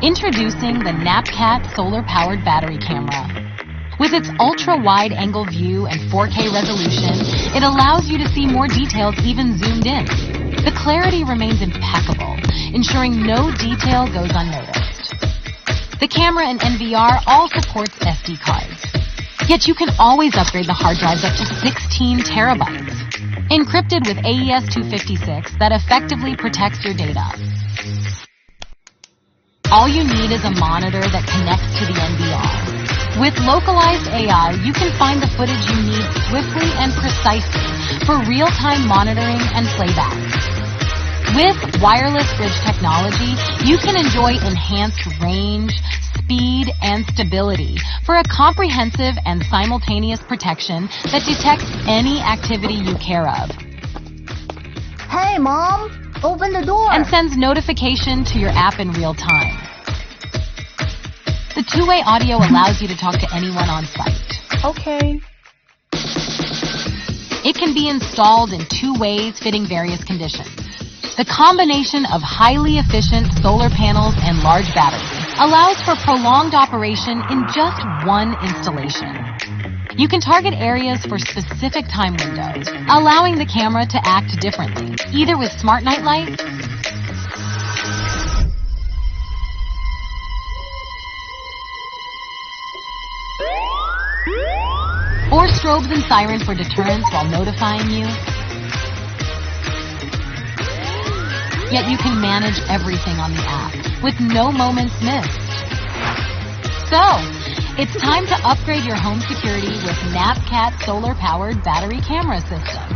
Introducing the Napcat solar-powered battery camera. With its ultra-wide-angle view and 4K resolution, it allows you to see more details even zoomed in. The clarity remains impeccable, ensuring no detail goes unnoticed. The camera and NVR all supports SD cards. Yet you can always upgrade the hard drives up to 16 terabytes. Encrypted with AES-256 that effectively protects your data. All you need is a monitor that connects to the NVR. With localized AI, you can find the footage you need swiftly and precisely for real-time monitoring and playback. With wireless bridge technology, you can enjoy enhanced range, speed, and stability for a comprehensive and simultaneous protection that detects any activity you care of. Hey, Mom! Open the door! And sends notification to your app in real time. The two-way audio allows you to talk to anyone on site. Okay. It can be installed in 2 ways, fitting various conditions. The combination of highly efficient solar panels and large batteries allows for prolonged operation in just one installation. You can target areas for specific time windows, allowing the camera to act differently, either with smart night lights or strobes and sirens for deterrence while notifying you. Yet you can manage everything on the app with no moments missed. So, it's time to upgrade your home security with Napcat solar-powered battery camera system.